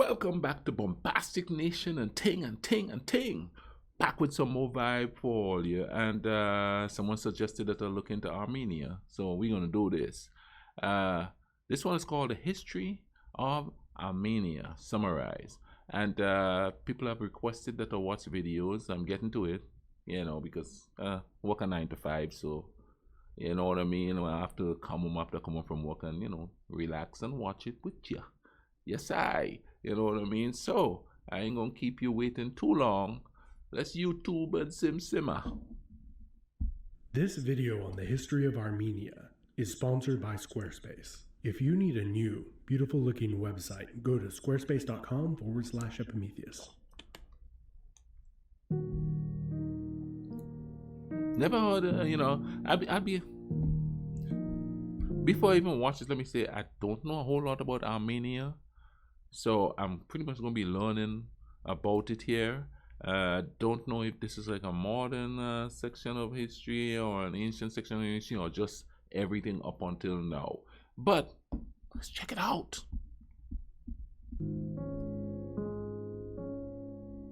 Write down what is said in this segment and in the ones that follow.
Welcome back to Bombastic Nation and Ting and Ting and Ting. Back with some more vibe for all you. And someone suggested that I look into Armenia. So we're going to do this. This one is called The History of Armenia Summarized. And people have requested that I watch videos. I'm getting to it, because work a 9 to 5. So, you know what I mean? I have to come home from work and, relax and watch it with you. Yes, you know what I mean? So, I ain't gonna keep you waiting too long. Let's YouTube and simmer. This video on the history of Armenia is sponsored by Squarespace. If you need a new, beautiful looking website, go to squarespace.com/Epimetheus. Never heard, I'd be. Before I even watch this, let me say I don't know a whole lot about Armenia. So I'm pretty much going to be learning about it here. Don't know if this is like a modern section of history or an ancient section of history or just everything up until now. But let's check it out.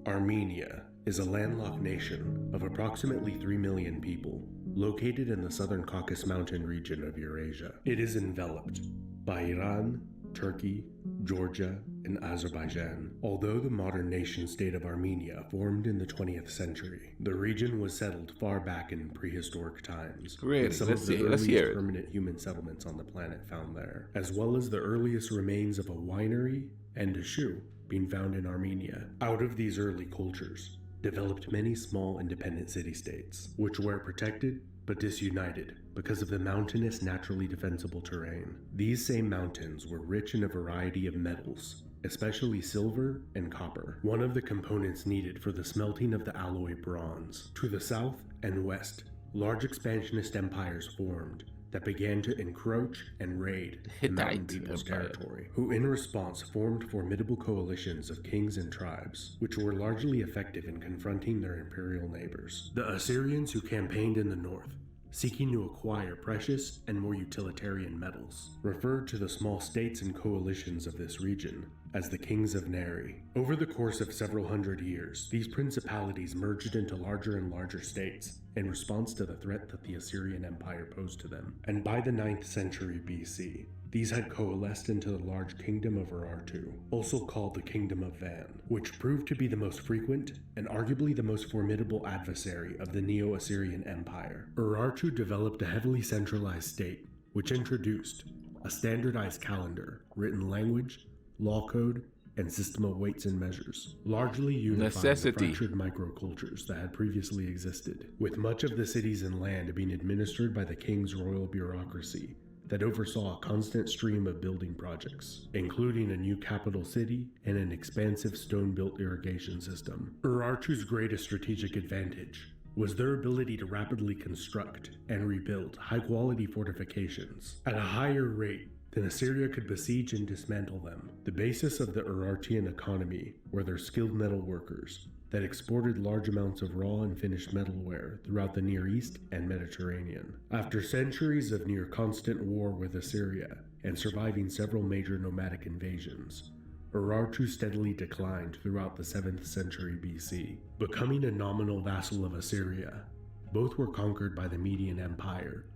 Armenia is a landlocked nation of approximately 3 million people located in the southern Caucasus Mountain region of Eurasia. It is enveloped by Iran, Turkey, Georgia, and Azerbaijan. Although the modern nation-state of Armenia formed in the 20th century, the region was settled far back in prehistoric times. Really? With some of the earliest permanent human settlements on the planet found there, as well as the earliest remains of a winery and a shoe being found in Armenia. Out of these early cultures developed many small independent city-states, which were protected but disunited because of the mountainous, naturally defensible terrain. These same mountains were rich in a variety of metals, especially silver and copper, one of the components needed for the smelting of the alloy bronze. To the south and west, large expansionist empires formed that began to encroach and raid the mountain people's territory, who in response formed formidable coalitions of kings and tribes, which were largely effective in confronting their imperial neighbors. The Assyrians, who campaigned in the north, seeking to acquire precious and more utilitarian metals, referred to the small states and coalitions of this region as the kings of Neri. Over the course of several hundred years, these principalities merged into larger and larger states in response to the threat that the Assyrian Empire posed to them. And by the 9th century BC, these had coalesced into the large kingdom of Urartu, also called the Kingdom of Van, which proved to be the most frequent and arguably the most formidable adversary of the Neo-Assyrian Empire. Urartu developed a heavily centralized state, which introduced a standardized calendar, written language, law code, and system of weights and measures, largely unifying the fractured microcultures that had previously existed, with much of the cities and land being administered by the king's royal bureaucracy that oversaw a constant stream of building projects, including a new capital city and an expansive stone-built irrigation system. Urartu's greatest strategic advantage was their ability to rapidly construct and rebuild high-quality fortifications at a higher rate than Assyria could besiege and dismantle them. The basis of the Urartian economy were their skilled metal workers that exported large amounts of raw and finished metalware throughout the Near East and Mediterranean. After centuries of near constant war with Assyria and surviving several major nomadic invasions, Urartu steadily declined throughout the 7th century BC, becoming a nominal vassal of Assyria. Both were conquered by the Median Empire,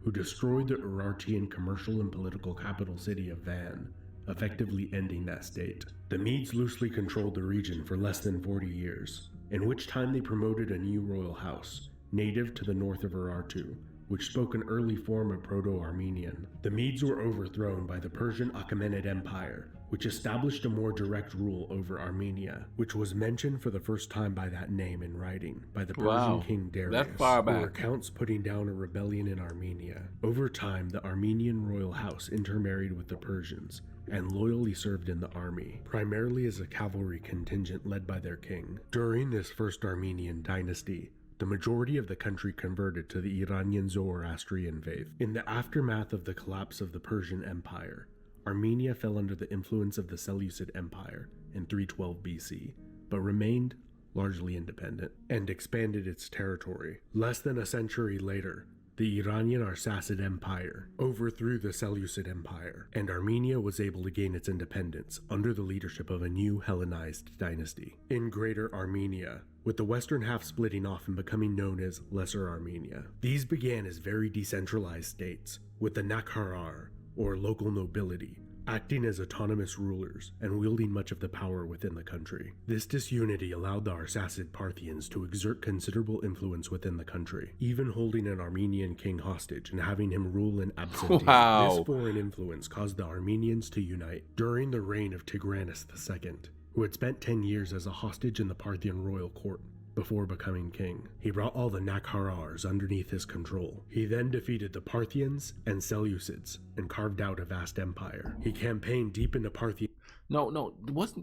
who destroyed the Urartian commercial and political capital city of Van, effectively ending that state. The Medes loosely controlled the region for less than 40 years, in which time they promoted a new royal house, native to the north of Urartu, which spoke an early form of Proto-Armenian. The Medes were overthrown by the Persian Achaemenid Empire, which established a more direct rule over Armenia, which was mentioned for the first time by that name in writing by the Persian king Darius, who recounts putting down a rebellion in Armenia. Over time, the Armenian royal house intermarried with the Persians and loyally served in the army, primarily as a cavalry contingent led by their king. During this first Armenian dynasty, the majority of the country converted to the Iranian Zoroastrian faith. In the aftermath of the collapse of the Persian Empire, Armenia fell under the influence of the Seleucid Empire in 312 BC, but remained largely independent and expanded its territory. Less than a century later, the Iranian Arsacid Empire overthrew the Seleucid Empire, and Armenia was able to gain its independence under the leadership of a new Hellenized dynasty in Greater Armenia, with the western half splitting off and becoming known as Lesser Armenia. These began as very decentralized states, with the Nakharar, or local nobility, acting as autonomous rulers and wielding much of the power within the country. This disunity allowed the Arsacid Parthians to exert considerable influence within the country, even holding an Armenian king hostage and having him rule in absentia. Wow. This foreign influence caused the Armenians to unite during the reign of Tigranes II, who had spent 10 years as a hostage in the Parthian royal court before becoming king. He brought all the Nakharars underneath his control. He then defeated the Parthians and Seleucids and carved out a vast empire. He campaigned deep into Parthian. No,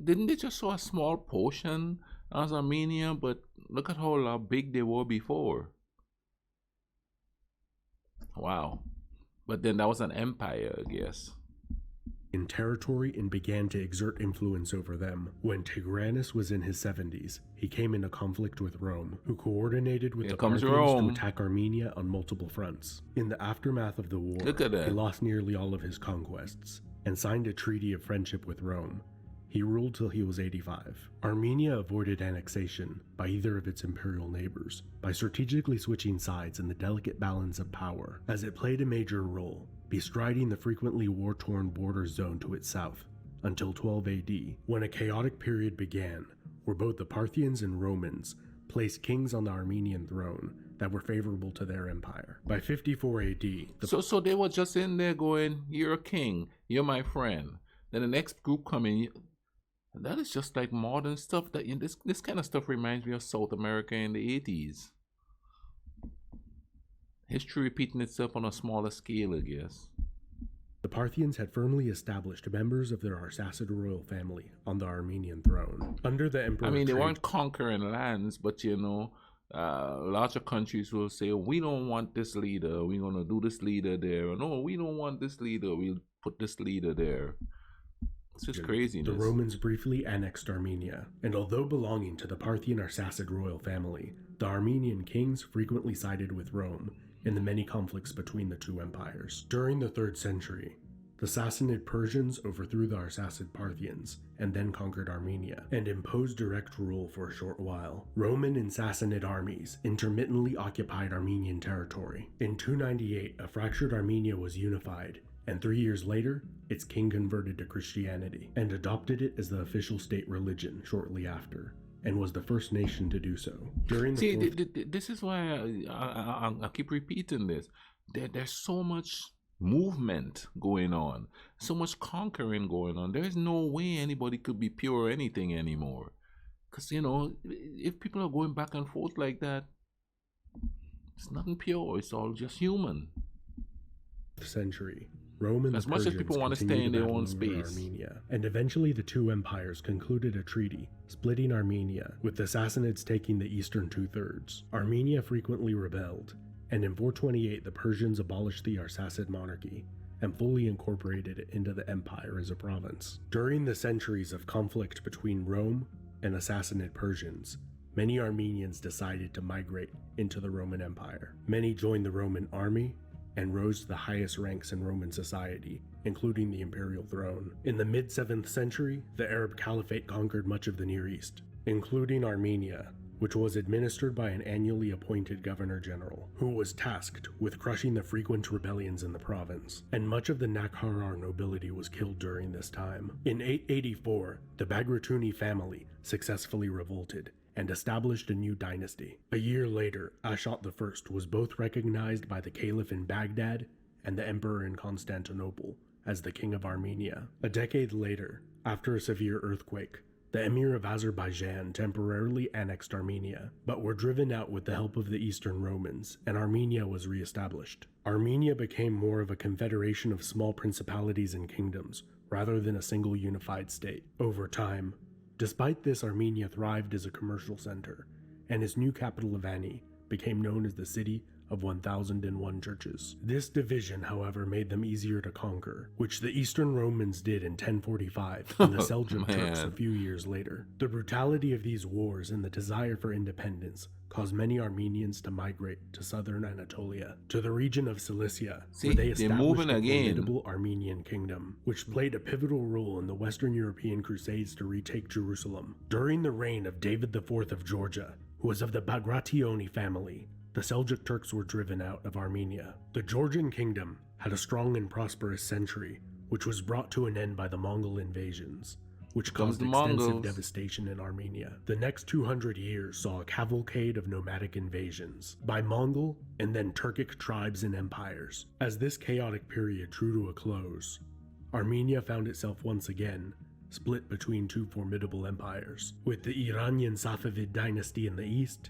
didn't they just show a small portion as Armenia? But look at how big they were before. Wow. But then that was an empire, I guess. In territory and began to exert influence over them. When Tigranes was in his 70s, he came into conflict with Rome, who coordinated with the Parthians to attack Armenia on multiple fronts. In the aftermath of the war, he lost nearly all of his conquests and signed a treaty of friendship with Rome. He ruled till he was 85. Armenia avoided annexation by either of its imperial neighbors by strategically switching sides in the delicate balance of power, as it played a major role, bestriding the frequently war-torn border zone to its south, until 12 AD, when a chaotic period began, where both the Parthians and Romans placed kings on the Armenian throne that were favorable to their empire. By 54 AD... So they were just in there going, you're a king, you're my friend. Then the next group come in. That is just like modern stuff. This kind of stuff reminds me of South America in the 80s. History repeating itself on a smaller scale, I guess. The Parthians had firmly established members of their Arsacid royal family on the Armenian throne. Under the emperor, they weren't conquering lands, but larger countries will say, we don't want this leader, we're going to do this leader there. No, we don't want this leader, we'll put this leader there. It's just craziness. The Romans briefly annexed Armenia, and although belonging to the Parthian Arsacid royal family, the Armenian kings frequently sided with Rome in the many conflicts between the two empires. During the 3rd century, the Sassanid Persians overthrew the Arsacid Parthians and then conquered Armenia and imposed direct rule for a short while. Roman and Sassanid armies intermittently occupied Armenian territory. In 298, a fractured Armenia was unified, and 3 years later, its king converted to Christianity and adopted it as the official state religion shortly after, and was the first nation to do so. This is why I keep repeating this. There's so much movement going on, so much conquering going on. There's no way anybody could be pure or anything anymore. Because, if people are going back and forth like that, it's nothing pure. It's all just human. Century. Rome and as much as people want to stay in their own space. Armenia, and eventually the two empires concluded a treaty, splitting Armenia, with the Sassanids taking the eastern 2/3. Armenia frequently rebelled, and in 428 the Persians abolished the Arsacid monarchy and fully incorporated it into the empire as a province. During the centuries of conflict between Rome and the Sassanid Persians, many Armenians decided to migrate into the Roman Empire. Many joined the Roman army and rose to the highest ranks in Roman society, including the imperial throne. In the mid-7th century, the Arab Caliphate conquered much of the Near East, including Armenia, which was administered by an annually appointed governor-general, who was tasked with crushing the frequent rebellions in the province, and much of the Nakharar nobility was killed during this time. In 884, the Bagratuni family successfully revolted and established a new dynasty. A year later, Ashot I was both recognized by the Caliph in Baghdad and the Emperor in Constantinople as the King of Armenia. A decade later, after a severe earthquake, the Emir of Azerbaijan temporarily annexed Armenia, but were driven out with the help of the Eastern Romans, and Armenia was re-established. Armenia became more of a confederation of small principalities and kingdoms, rather than a single unified state. Over time, despite this, Armenia thrived as a commercial center, and its new capital of Ani became known as the city of 1,001 churches. This division, however, made them easier to conquer, which the Eastern Romans did in 1045 and the Seljuk Turks a few years later. The brutality of these wars and the desire for independence caused many Armenians to migrate to southern Anatolia, to the region of Cilicia, where they established a formidable Armenian kingdom, which played a pivotal role in the Western European crusades to retake Jerusalem. During the reign of David IV of Georgia, who was of the Bagrationi family, the Seljuk Turks were driven out of Armenia. The Georgian kingdom had a strong and prosperous century, which was brought to an end by the Mongol invasions, which caused extensive devastation in Armenia. The next 200 years saw a cavalcade of nomadic invasions by Mongol and then Turkic tribes and empires. As this chaotic period drew to a close, Armenia found itself once again split between two formidable empires, with the Iranian Safavid dynasty in the east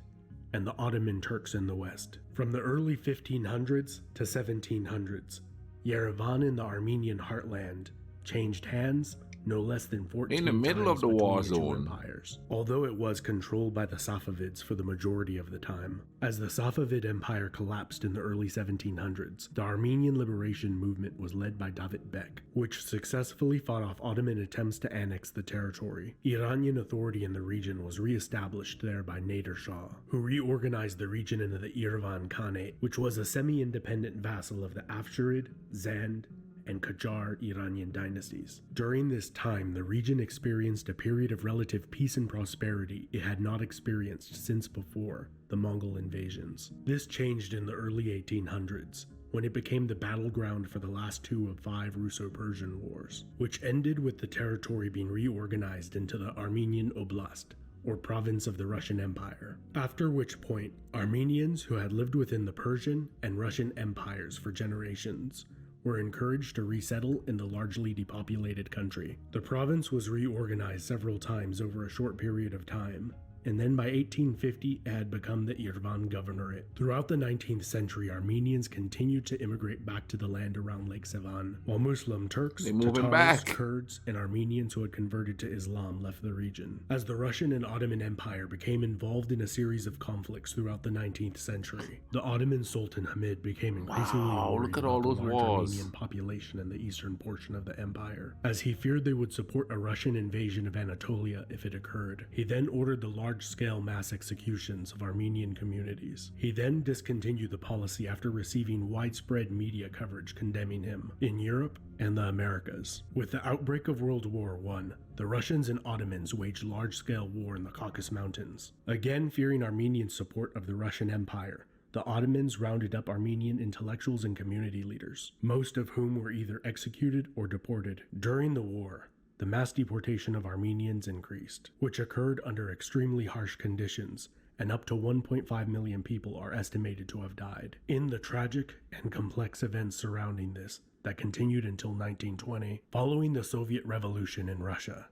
and the Ottoman Turks in the west. From the early 1500s to 1700s, Yerevan in the Armenian heartland changed hands no less than 14 in the middle of the war zone. Empires, although it was controlled by the Safavids for the majority of the time. As the Safavid Empire collapsed in the early 1700s, the Armenian liberation movement was led by David Bek, which successfully fought off Ottoman attempts to annex the territory. Iranian authority in the region was re-established there by Nader Shah, who reorganized the region into the Yerevan Khanate, which was a semi-independent vassal of the Afsharid, Zand, and Qajar Iranian dynasties. During this time, the region experienced a period of relative peace and prosperity it had not experienced since before the Mongol invasions. This changed in the early 1800s, when it became the battleground for the last two of 5 Russo-Persian wars, which ended with the territory being reorganized into the Armenian Oblast, or province of the Russian Empire, after which point Armenians who had lived within the Persian and Russian empires for generations were encouraged to resettle in the largely depopulated country. The province was reorganized several times over a short period of time, and then by 1850 it had become the Yerevan Governorate. Throughout the 19th century, Armenians continued to immigrate back to the land around Lake Sevan, while Muslim Turks, Tatars, Kurds, and Armenians who had converted to Islam left the region. As the Russian and Ottoman Empire became involved in a series of conflicts throughout the 19th century, the Ottoman Sultan Hamid became increasingly worried about the large Armenian population in the eastern portion of the empire, as he feared they would support a Russian invasion of Anatolia if it occurred. He then ordered the large-scale mass executions of Armenian communities. He then discontinued the policy after receiving widespread media coverage condemning him in Europe and the Americas. With the outbreak of World War I, the Russians and Ottomans waged large-scale war in the Caucasus Mountains. Again, fearing Armenian support of the Russian Empire, the Ottomans rounded up Armenian intellectuals and community leaders, most of whom were either executed or deported. During the war, the mass deportation of Armenians increased, which occurred under extremely harsh conditions, and up to 1.5 million people are estimated to have died. In the tragic and complex events surrounding this that continued until 1920, following the Soviet Revolution in Russia,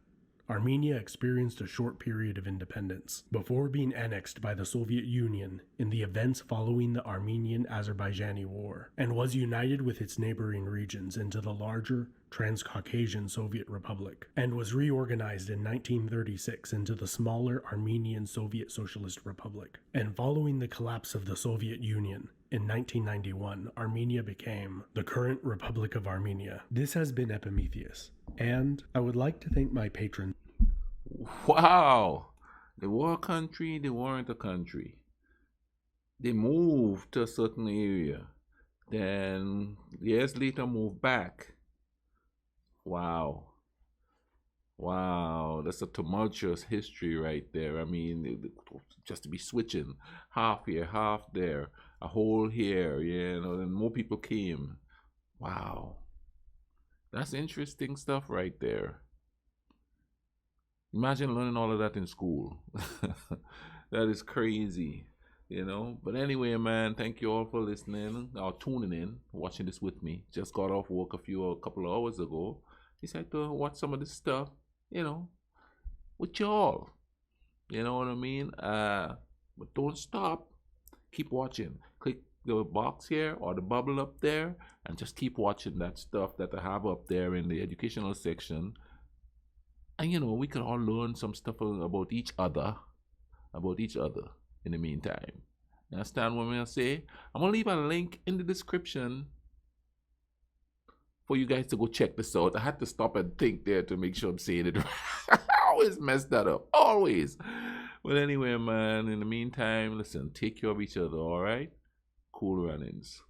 Armenia experienced a short period of independence before being annexed by the Soviet Union in the events following the Armenian-Azerbaijani War, and was united with its neighboring regions into the larger Transcaucasian Soviet Republic, and was reorganized in 1936 into the smaller Armenian Soviet Socialist Republic. And following the collapse of the Soviet Union, in 1991, Armenia became the current Republic of Armenia. This has been Epimetheus, and I would like to thank my patron. Wow! They were a country, they weren't a country. They moved to a certain area, then years later moved back. Wow. Wow, that's a tumultuous history right there. I mean, just to be switching half here, half there, a whole here, and more people came. Wow. That's interesting stuff right there. Imagine learning all of that in school. That is crazy, But anyway, man, thank you all for listening or tuning in, watching this with me. Just got off work a couple of hours ago. Decided to watch some of this stuff, with y'all. You know what I mean? But don't stop. Keep watching. Click the box here or the bubble up there and just keep watching that stuff that I have up there in the educational section. And we can all learn some stuff about each other in the meantime. You understand what I'm going to say? I'm going to leave a link in the description for you guys to go check this out. I had to stop and think there to make sure I'm saying it right. I always mess that up. Always. But anyway, man, in the meantime, listen, take care of each other, all right? Cool runnings.